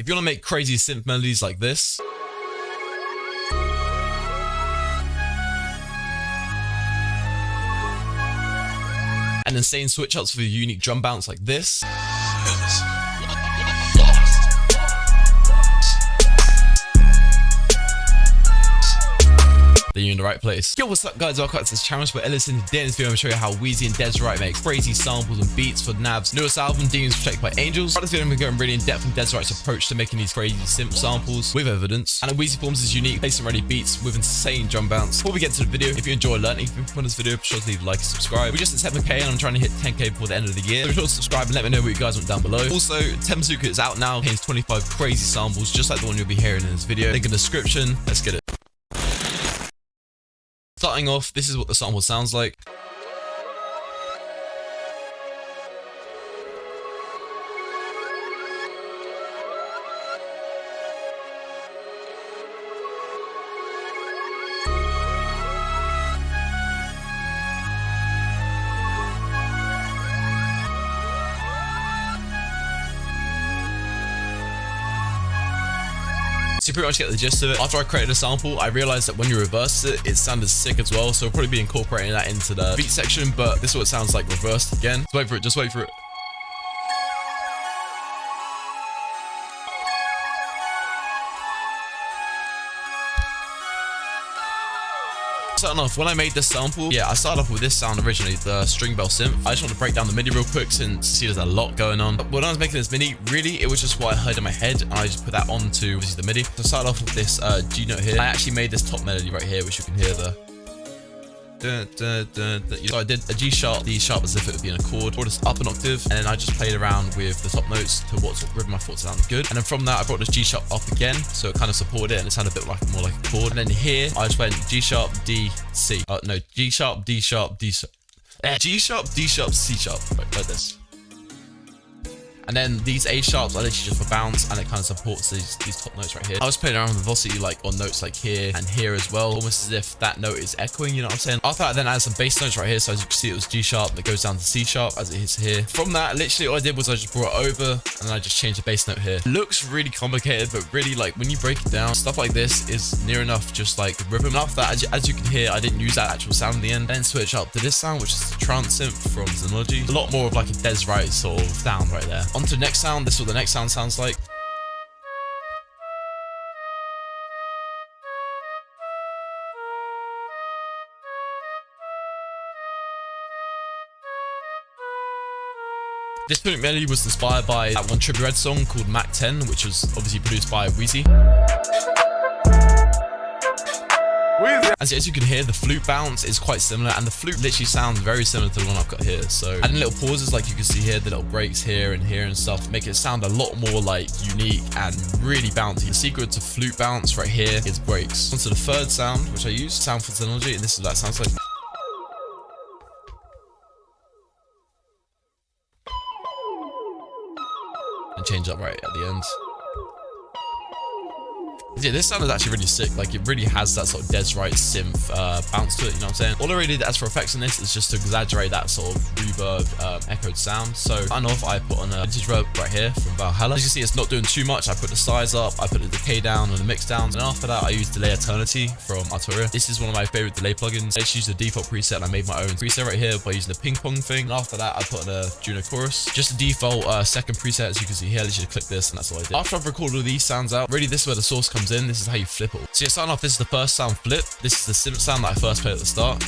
If you want to make crazy synth melodies like this, and insane switch ups for a unique drum bounce like this, then you're in the right place. Yo, what's up guys, welcome back to this channel where Ellis and today in this video I'm going to show you how WHEEZY and DEZ WRIGHT make crazy samples and beats for NAV's newest album, Demons Protected by Angels. For this video I'm going to go really in depth on DEZ WRIGHT's approach to making these crazy synth samples with evidence, and WHEEZY forms his unique placement ready beats with insane drum bounce. Before we get to the video, if you enjoy learning from this video, be sure to leave a like and subscribe. We're just at 7k and I'm trying to hit 10k before the end of the year, so be sure to subscribe and let me know what you guys want down below. Also, Cookup is out now, contains 25 crazy samples just like the one you'll be hearing in this video. Link in the description. Let's get it. Starting off, this is what the sample sounds like. So you pretty much get the gist of it. After I created a sample, I realized that when you reverse it, it sounded sick as well. So I'll probably be incorporating that into the beat section, but this is what it sounds like reversed again. Just wait for it, just wait for it. Starting off, when I made this sample, I started off with this sound originally, the string bell synth. I just want to break down the MIDI real quick since see there's a lot going on. But when I was making this MIDI, really, it was just what I heard in my head, and I just put that onto obviously the MIDI. So I started off with this G note here. I actually made this top melody right here, which you can hear the so I did a G sharp, D sharp as if it would be in a chord, or just up an octave, and then I just played around with the top notes to what sort of rhythm I thought sounded good. And then from that I brought this G sharp up again, so it kind of supported it and it sounded a bit like more like a chord. And then here I just went G sharp, D, C. No, G sharp, D sharp, D sharp. G sharp, D sharp, C sharp. Like this. And then these A sharps are literally just for bounce, and it kind of supports these top notes right here. I was playing around with velocity like on notes like here and here as well, almost as if that note is echoing, you know what I'm saying? After that, I then added some bass notes right here. So as you can see, it was G sharp that goes down to C sharp as it is here. From that, literally all I did was I just brought it over and then I just changed the bass note here. It looks really complicated, but really like when you break it down, stuff like this is near enough just like the rhythm. And after that, as you can hear, I didn't use that actual sound in the end. Then switch up to this sound, which is the trance synth from Melodies. A lot more of like a DEZ WRIGHT sort of sound right there. On to the next sound. This is what the next sound sounds like. This Flute melody was inspired by that one Trippie Redd song called Mac 10, which was obviously produced by WHEEZY. As you can hear, the flute bounce is quite similar, and the flute literally sounds very similar to the one I've got here. So adding little pauses like you can see here, the little breaks here and stuff, make it sound a lot more like unique and really bouncy. The secret to flute bounce right here is breaks. Onto the third sound, which I use, sound for technology, and this is what that sounds like. And change up right at the end. Yeah, this sound is actually really sick. Like, it really has that sort of DEZ WRIGHT synth bounce to it, you know what I'm saying? All I really did as for effects on this is just to exaggerate that sort of reverb, echoed sound. So, starting off, I put on a vintage reverb right here from Valhalla. As you can see, it's not doing too much. I put the size up, I put the decay down and the mix down. And after that, I used Delay Eternity from Arturia. This is one of my favorite delay plugins. I just used the default preset and I made my own preset right here by using the ping pong thing. And after that, I put on a Juno chorus. Just the default second preset, as you can see here. Literally click this and that's all I did. After I've recorded all these sounds out, really this is where the source comes in. This is how you flip it. So starting off, this is the first sound, flip. This is the synth sound that I first played at the start.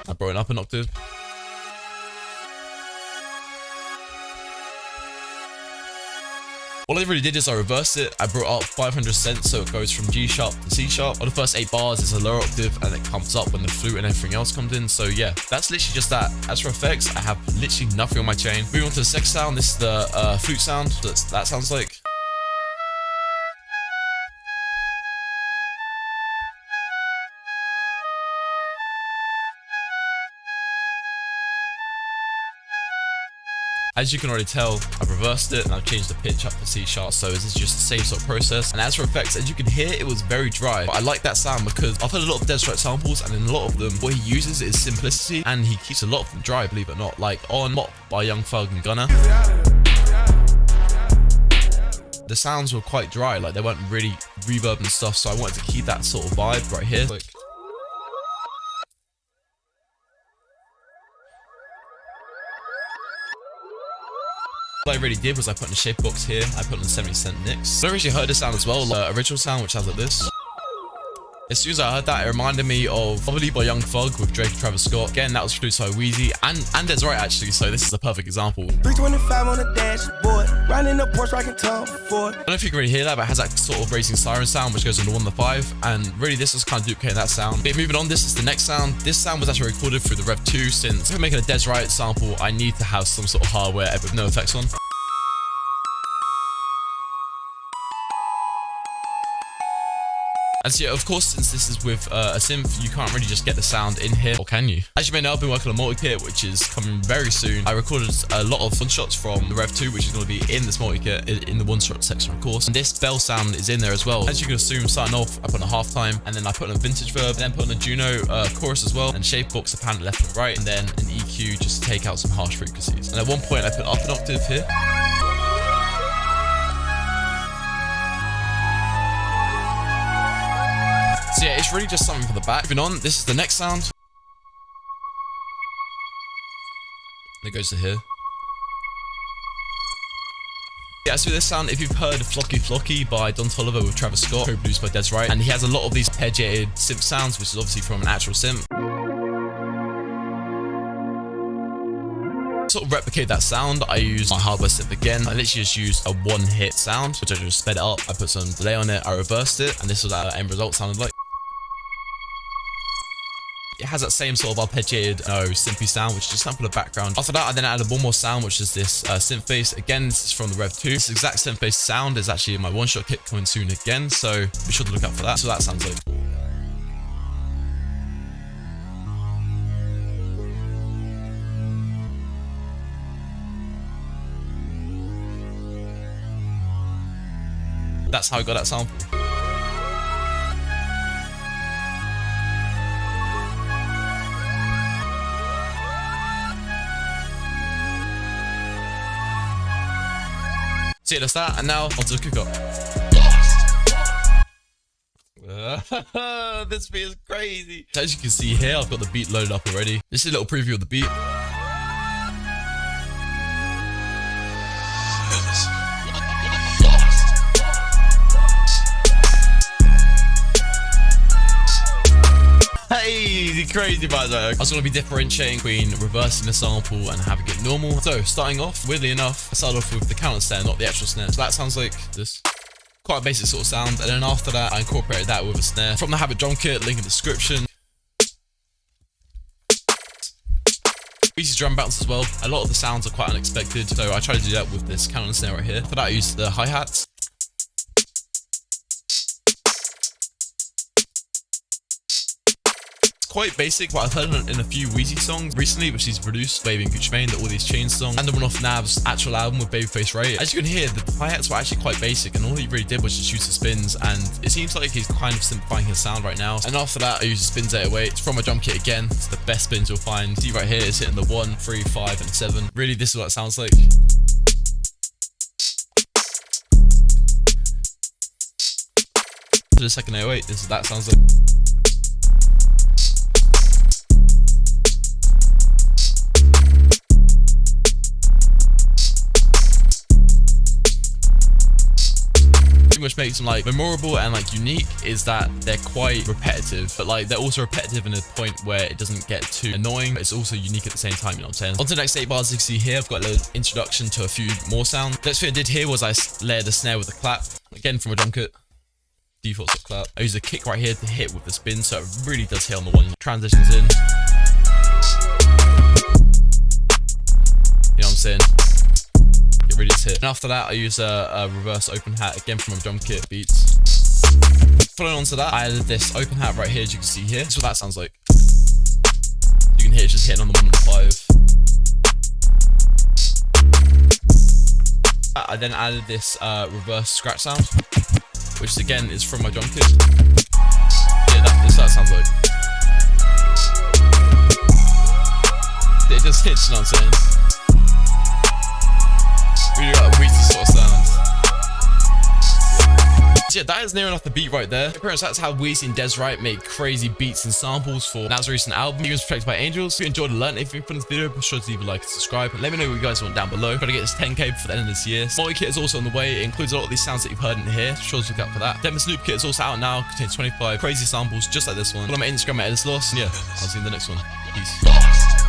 I brought it up an octave. All I really did is I reversed it. I brought up 500 cents, so it goes from G sharp to C sharp. On the first 8 bars, it's a lower octave, and it comes up when the flute and everything else comes in. So yeah, that's literally just that. As for effects, I have literally nothing on my chain. Moving on to the second sound, this is the flute sound. That sounds like. As you can already tell, I've reversed it and I've changed the pitch up to C sharp, so this is just the same sort of process. And as for effects, as you can hear, it was very dry, but I like that sound because I've heard a lot of DEZ WRIGHT samples, and in a lot of them, what he uses is simplicity, and he keeps a lot of them dry, believe it or not. Like on Mop by Young Thug and Gunna, the sounds were quite dry, like they weren't really reverb and stuff, so I wanted to keep that sort of vibe right here. Like, what I really did was I put in a shape box here, I put in 70% nicks. I originally heard this sound as well, the original sound, which sounds like this. As soon as I heard that, it reminded me of Probably by Young Thug with Drake and Travis Scott. Again, that was produced by WHEEZY and DEZ WRIGHT actually, so this is a perfect example. 325 on the dashboard, riding the Porsche rocking Tom Ford. I don't know if you can really hear that, but it has that sort of racing siren sound which goes on the 1 to 5, and really this is kind of duplicating that sound. But moving on, this is the next sound. This sound was actually recorded through the Rev 2, since if I'm making a DEZ WRIGHT sample, I need to have some sort of hardware with no effects on. And so yeah, of course, since this is with a synth, you can't really just get the sound in here, or can you? As you may know, I've been working on multi-kit, which is coming very soon. I recorded a lot of one-shots from the Rev 2, which is going to be in this multi-kit, in the one-shot section, of course. And this bell sound is in there as well. As you can assume, starting off, I put on a halftime, and then I put on a vintage verb, and then put on a Juno chorus as well, and shape box apparently left and right, and then an EQ just to take out some harsh frequencies. And at one point, I put up an octave here. So yeah, it's really just something for the back. Moving on, this is the next sound. It goes to here. Yeah, so this sound, if you've heard Flocky Flocky by Don Toliver with Travis Scott, co-produced by DEZ WRIGHT, and he has a lot of these arpeggiated synth sounds, which is obviously from an actual synth. Sort of replicate that sound, I use my hardware synth again. I literally just used a one-hit sound, which I just sped it up. I put some delay on it, I reversed it, and this is what that end result sounded like. It has that same sort of arpeggiated synthy sound, which is just something for the background. After that, I then added one more sound, which is this synth bass. Again, this is from the Rev 2. This exact synth bass sound is actually in my one-shot kit coming soon again, so be sure to look out for that. So that sounds like. That's how I got that sample. So yeah, that's that, and now onto the Cookup. This beat is crazy. As you can see here, I've got the beat loaded up already. This is a little preview of the beat. Hey, crazy by the way. I was going to be differentiating between reversing the sample and having it normal. So starting off, weirdly enough, I started off with the counter snare, not the actual snare. So that sounds like this. Quite a basic sort of sound. And then after that, I incorporated that with a snare. From the Habit drum kit, link in the description. WHEEZY's drum bounce as well. A lot of the sounds are quite unexpected. So I tried to do that with this counter snare right here. For that, I used the hi-hats. Quite basic, but I've heard in a few WHEEZY songs recently, which he's produced, Baby and Gucci Mane, the All These Chains song, and the one off NAV's actual album with Babyface Ray. As you can hear, the hi-hats were actually quite basic, and all he really did was just use the spins, and it seems like he's kind of simplifying his sound right now. And after that, I use the spins 808. It's from my drum kit again. It's the best spins you'll find. See right here, it's hitting the 1, 3, 5, and 7. Really, this is what it sounds like. To the second 808, this is what that sounds like. Which makes them like memorable and like unique is that they're quite repetitive, but like they're also repetitive in a point where it doesn't get too annoying, but it's also unique at the same time, you know what I'm saying? On to the next 8 bars. You can see here I've got a little introduction to a few more sounds. The next thing I did here was I layered the snare with a clap, again from a drum kit. Default sort of clap. I use a kick right here to hit with the spin, so it really does hit on the one. Transitions in. You know what I'm saying? It really is hit. And after that, I use a reverse open hat again from a drum kit, beats. Following on to that, I added this open hat right here, as you can see here. This is what that sounds like. You can hear it just hitting on the 1 and the 5. I then added this reverse scratch sound, which again is from my drum kit. Yeah, that sounds like. It just hits, you know what I'm saying? Really like a WHEEZY sort of sound. So yeah, that is near enough the beat right there. Pretty much that's how WHEEZY and DEZ WRIGHT make crazy beats and samples for NAV's recent album, Humans Protected by Angels. If you enjoyed and learned anything from this video, be sure to leave a like and subscribe. And let me know what you guys want down below. Try to get this 10k before the end of this year. Small kit is also on the way. It includes a lot of these sounds that you've heard in here. Be sure to look out for that. This loop kit is also out now. Contains 25 crazy samples just like this one. Follow my Instagram at ellislostbeats. And yeah, I'll see you in the next one. Peace.